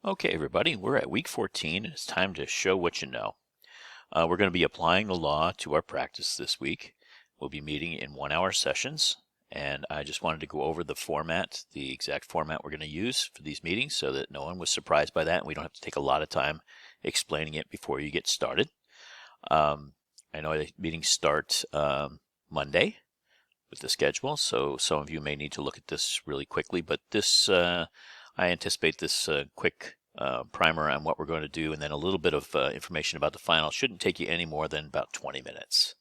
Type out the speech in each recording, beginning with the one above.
Okay, everybody, we're at week 14, and it's time to show what you know. We're going to be applying the law to our practice this week. We'll be meeting in 1-hour sessions, and I just wanted to go over the format, the exact format we're going to use for these meetings so that no one was surprised by that, and we don't have to take a lot of time explaining it before you get started. I know the meetings start Monday with the schedule, so some of you may need to look at this really quickly, but I anticipate this quick primer on what we're going to do and then a little bit of information about the final shouldn't take you any more than about 20 minutes.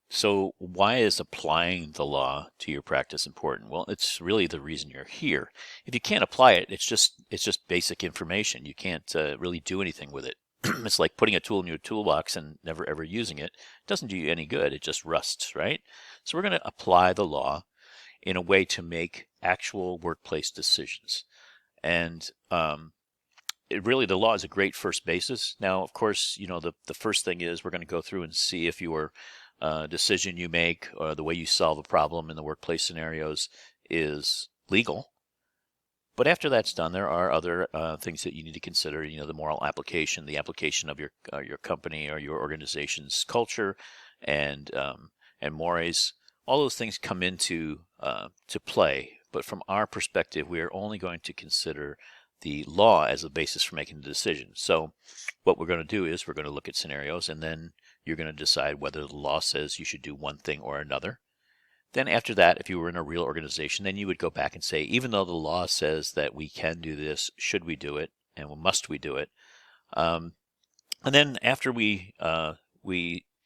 So why is applying the law to your practice important? Well, it's really the reason you're here. If you can't apply it, it's just basic information. You can't really do anything with it. It's like putting a tool in your toolbox and never ever using it. It doesn't do you any good. It just rusts, right? So we're going to apply the law in a way to make actual workplace decisions. And the law is a great first basis. Now, of course, the first thing is we're going to go through and see if your decision you make or the way you solve a problem in the workplace scenarios is legal. But after that's done, there are other things that you need to consider. The moral application, the application of your company or your organization's culture, and mores. All those things come into to play. But from our perspective, we are only going to consider the law as a basis for making the decision. So what we're going to do is we're going to look at scenarios, and then you're going to decide whether the law says you should do one thing or another. Then after that, if you were in a real organization, then you would go back and say, even though the law says that we can do this, should we do it, and must we do it? And then after we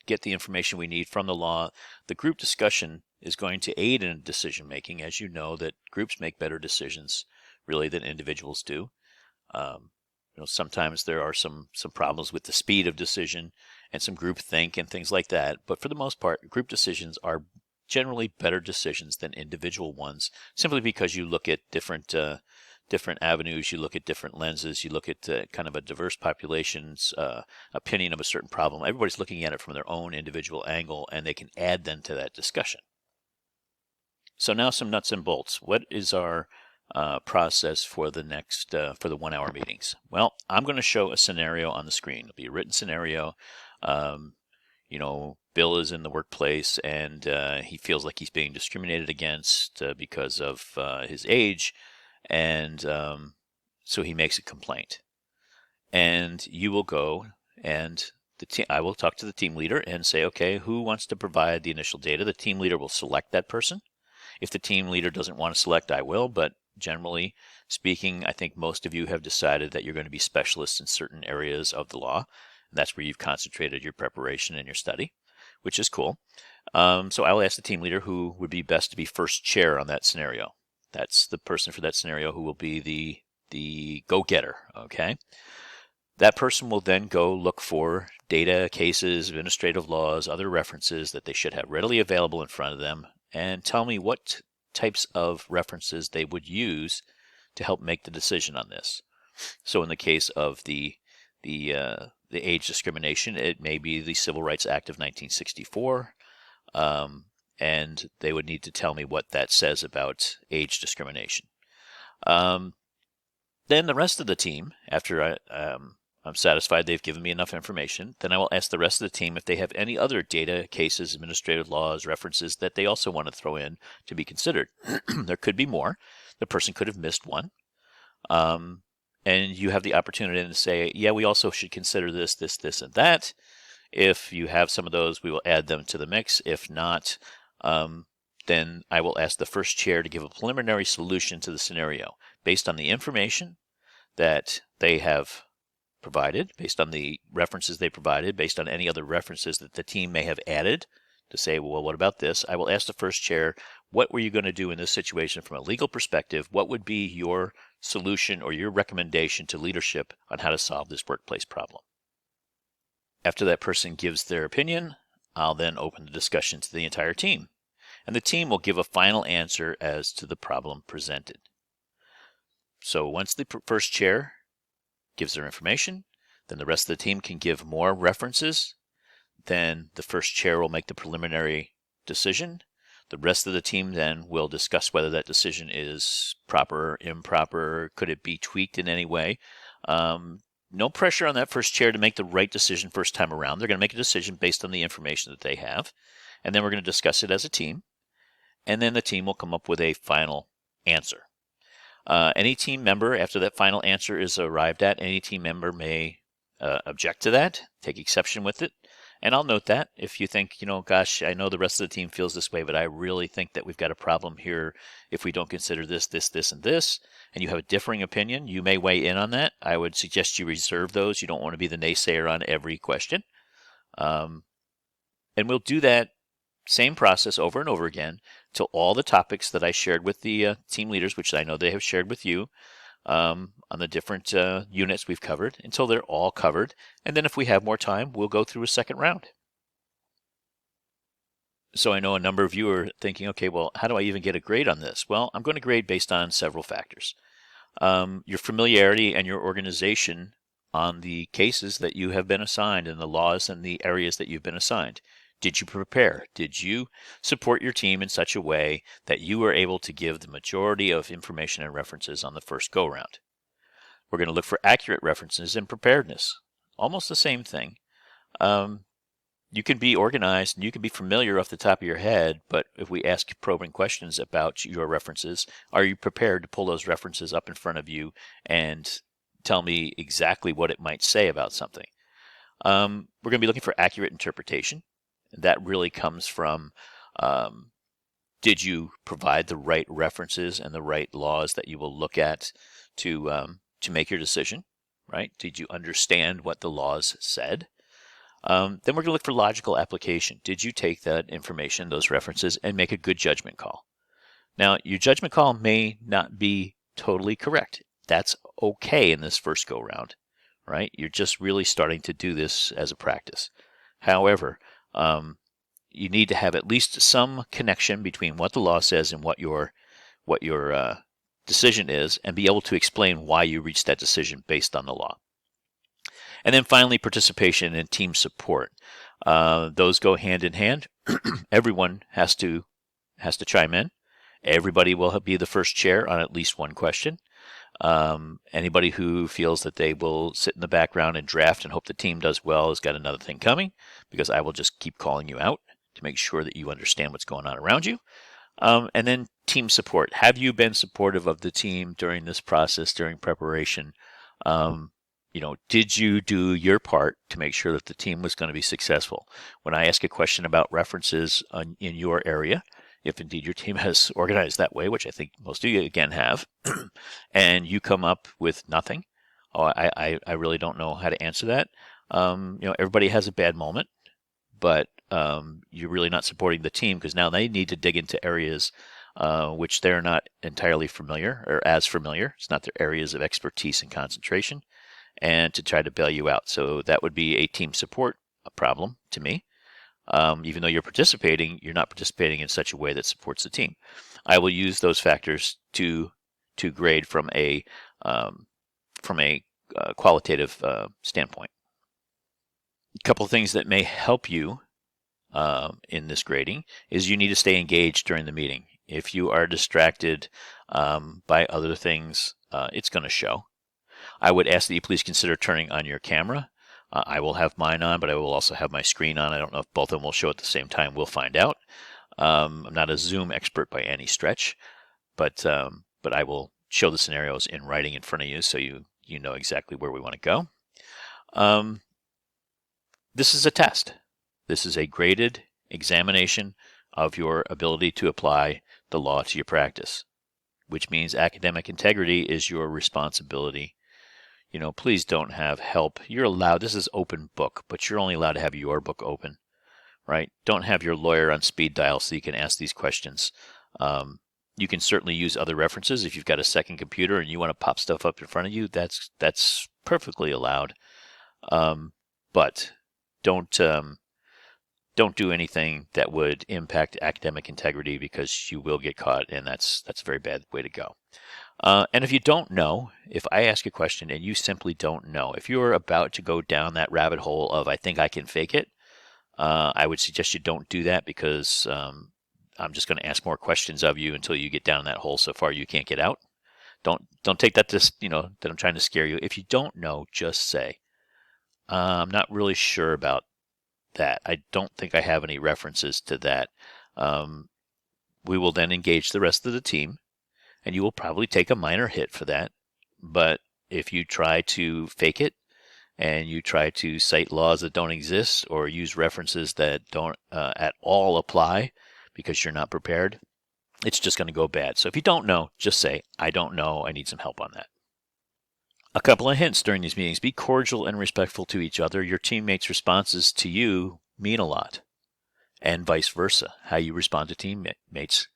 get the information we need from the law, the group discussion is going to aid in decision making. As you know, that groups make better decisions really than individuals do. Sometimes there are some problems with the speed of decision and some group think and things like that. But for the most part, group decisions are generally better decisions than individual ones, simply because you look at different avenues, you look at different lenses, you look at kind of a diverse population's opinion of a certain problem. Everybody's looking at it from their own individual angle, and they can add then to that discussion. So now some nuts and bolts. What is our process for the next for the 1-hour meetings? Well, I'm going to show a scenario on the screen. It'll be a written scenario. Bill is in the workplace and he feels like he's being discriminated against because of his age, and so he makes a complaint. And you will go and I will talk to the team leader and say, okay, who wants to provide the initial data? The team leader will select that person. If the team leader doesn't want to select, I will, but generally speaking, I think most of you have decided that you're going to be specialists in certain areas of the law. And that's where you've concentrated your preparation and your study, which is cool. So I will ask the team leader who would be best to be first chair on that scenario. That's the person for that scenario who will be the go-getter, okay? That person will then go look for data, cases, administrative laws, other references that they should have readily available in front of them, and tell me what types of references they would use to help make the decision on this. So in the case of the age discrimination, it may be the Civil Rights Act of 1964, and they would need to tell me what that says about age discrimination. Then the rest of the team, after I'm satisfied they've given me enough information, then I will ask the rest of the team if they have any other data, cases, administrative laws, references that they also want to throw in to be considered. There could be more. The person could have missed one. And you have the opportunity to say, yeah, we also should consider this, this, this, and that. If you have some of those, we will add them to the mix. If not, then I will ask the first chair to give a preliminary solution to the scenario based on the information that they have provided, based on the references they provided, based on any other references that the team may have added to say, well, what about this? I will ask the first chair, what were you going to do in this situation from a legal perspective? What would be your solution or your recommendation to leadership on how to solve this workplace problem? After that person gives their opinion, I'll then open the discussion to the entire team, and the team will give a final answer as to the problem presented. So once the first chair gives their information, then the rest of the team can give more references. Then the first chair will make the preliminary decision. The rest of the team then will discuss whether that decision is proper or improper. Could it be tweaked in any way? No pressure on that first chair to make the right decision first time around. They're going to make a decision based on the information that they have. And then we're going to discuss it as a team. And then the team will come up with a final answer. Any team member, after that final answer is arrived at, any team member may object to that, take exception with it. And I'll note that if you think, gosh, I know the rest of the team feels this way, but I really think that we've got a problem here if we don't consider this, this, this, and this, and you have a differing opinion, you may weigh in on that. I would suggest you reserve those. You don't want to be the naysayer on every question. And we'll do that same process over and over again till all the topics that I shared with the team leaders, which I know they have shared with you, on the different units we've covered, until they're all covered. And then if we have more time, we'll go through a second round. So I know a number of you are thinking, okay, well, how do I even get a grade on this? Well, I'm going to grade based on several factors. Your familiarity and your organization on the cases that you have been assigned and the laws and the areas that you've been assigned. Did you prepare? Did you support your team in such a way that you were able to give the majority of information and references on the first go-round? We're going to look for accurate references and preparedness. Almost the same thing. You can be organized and you can be familiar off the top of your head, but if we ask probing questions about your references, are you prepared to pull those references up in front of you and tell me exactly what it might say about something? We're going to be looking for accurate interpretation. That really comes from, did you provide the right references and the right laws that you will look at to make your decision, right? Did you understand what the laws said? Then we're going to look for logical application. Did you take that information, those references, and make a good judgment call? Now, your judgment call may not be totally correct. That's okay in this first go-round, right? You're just really starting to do this as a practice. However, you need to have at least some connection between what the law says and what your decision is, and be able to explain why you reached that decision based on the law. And then finally, participation and team support. Those go hand in hand. Everyone has to chime in. Everybody will be the first chair on at least one question. Anybody who feels that they will sit in the background and draft and hope the team does well has got another thing coming, because I will just keep calling you out to make sure that you understand what's going on around you. And then team support. Have you been supportive of the team during this process, during preparation? Did you do your part to make sure that the team was going to be successful? When I ask a question about references in your area, if indeed your team has organized that way, which I think most of you again have, and you come up with nothing, I really don't know how to answer that. Everybody has a bad moment, but you're really not supporting the team, because now they need to dig into areas which they're not entirely familiar or as familiar. It's not their areas of expertise and concentration, and to try to bail you out. So that would be a team support problem to me. Even though you're participating, you're not participating in such a way that supports the team. I will use those factors to grade from a qualitative standpoint. A couple of things that may help you in this grading is you need to stay engaged during the meeting. If you are distracted by other things, it's going to show. I would ask that you please consider turning on your camera. I will have mine on, but I will also have my screen on. I don't know if both of them will show at the same time. We'll find out. I'm not a Zoom expert by any stretch, but I will show the scenarios in writing in front of you so you know exactly where we want to go. This is a test. This is a graded examination of your ability to apply the law to your practice, which means academic integrity is your responsibility. Please don't have help. You're allowed, this is open book, but you're only allowed to have your book open, right? Don't have your lawyer on speed dial so you can ask these questions. You can certainly use other references. If you've got a second computer and you want to pop stuff up in front of you, that's perfectly allowed. But don't do anything that would impact academic integrity, because you will get caught, and that's a very bad way to go. And if you don't know, if I ask a question and you simply don't know, if you're about to go down that rabbit hole of I think I can fake it, I would suggest you don't do that, because I'm just going to ask more questions of you until you get down that hole so far you can't get out. Don't take that to, that I'm trying to scare you. If you don't know, just say, I'm not really sure about that. I don't think I have any references to that. We will then engage the rest of the team, and you will probably take a minor hit for that. But if you try to fake it and you try to cite laws that don't exist or use references that don't at all apply because you're not prepared, it's just going to go bad. So if you don't know, just say, I don't know. I need some help on that. A couple of hints during these meetings. Be cordial and respectful to each other. Your teammates' responses to you mean a lot, and vice versa. How you respond to teammates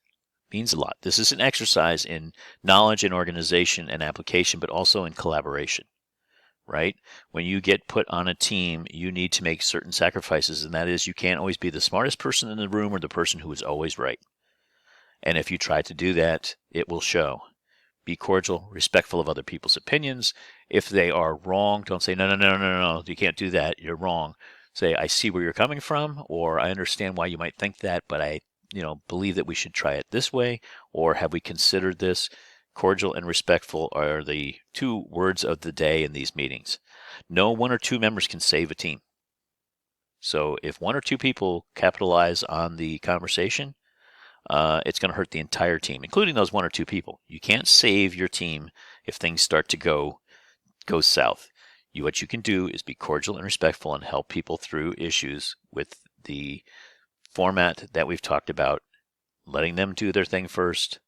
means a lot. This is an exercise in knowledge and organization and application, but also in collaboration, right? When you get put on a team, you need to make certain sacrifices, and that is you can't always be the smartest person in the room or the person who is always right. And if you try to do that, it will show. Be cordial, respectful of other people's opinions. If they are wrong, don't say, no, you can't do that. You're wrong. Say, I see where you're coming from, or I understand why you might think that, but I believe that we should try it this way, or have we considered this? Cordial and respectful are the 2 words of the day in these meetings. No 1 or 2 members can save a team. So if 1 or 2 people capitalize on the conversation, it's going to hurt the entire team, including those 1 or 2 people. You can't save your team if things start to go south. What you can do is be cordial and respectful and help people through issues with the format that we've talked about, letting them do their thing first,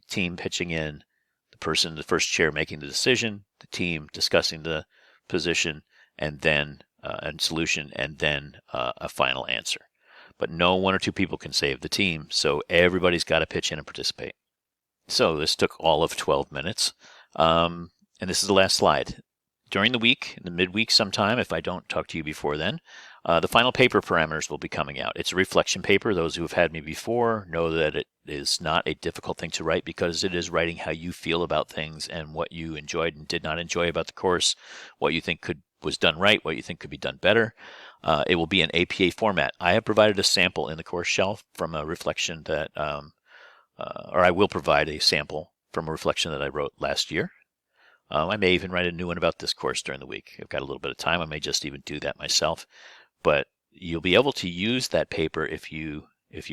team pitching in, the first chair making the decision, the team discussing the position and then and solution, and then a final answer. But no 1 or 2 people can save the team, so everybody's got to pitch in and participate. So this took all of 12 minutes, and this is the last slide. During the week, in the midweek sometime, if I don't talk to you before then, the final paper parameters will be coming out. It's a reflection paper. Those who have had me before know that it is not a difficult thing to write because it is writing how you feel about things and what you enjoyed and did not enjoy about the course, what you think was done right, what you think could be done better. It will be in APA format. I have provided a sample in the course shelf from a reflection that, or I will provide a sample from a reflection that I wrote last year. I may even write a new one about this course during the week. I've got a little bit of time. I may just even do that myself. But you'll be able to use that paper if you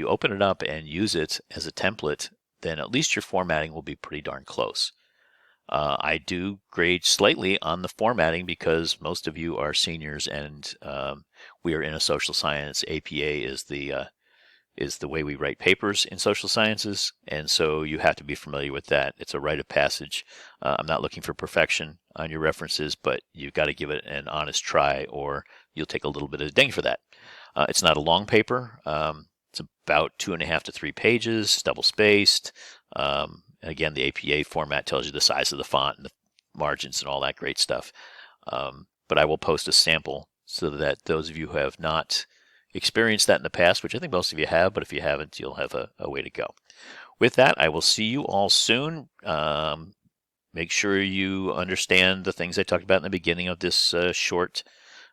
open it up and use it as a template, then at least your formatting will be pretty darn close. I do grade slightly on the formatting because most of you are seniors and we are in a social science. APA is the way we write papers in social sciences, and so you have to be familiar with that. It's a rite of passage. I'm not looking for perfection on your references, but you've got to give it an honest try or you'll take a little bit of ding for that. It's not a long paper. It's about 2.5 to 3 pages, double-spaced. Again, the APA format tells you the size of the font and the margins and all that great stuff. But I will post a sample so that those of you who have not experienced that in the past, which I think most of you have, but if you haven't, you'll have a way to go. With that, I will see you all soon. Make sure you understand the things I talked about in the beginning of this short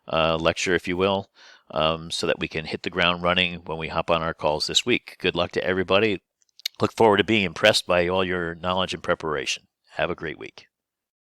lecture, if you will, so that we can hit the ground running when we hop on our calls this week. Good luck to everybody. Look forward to being impressed by all your knowledge and preparation. Have a great week.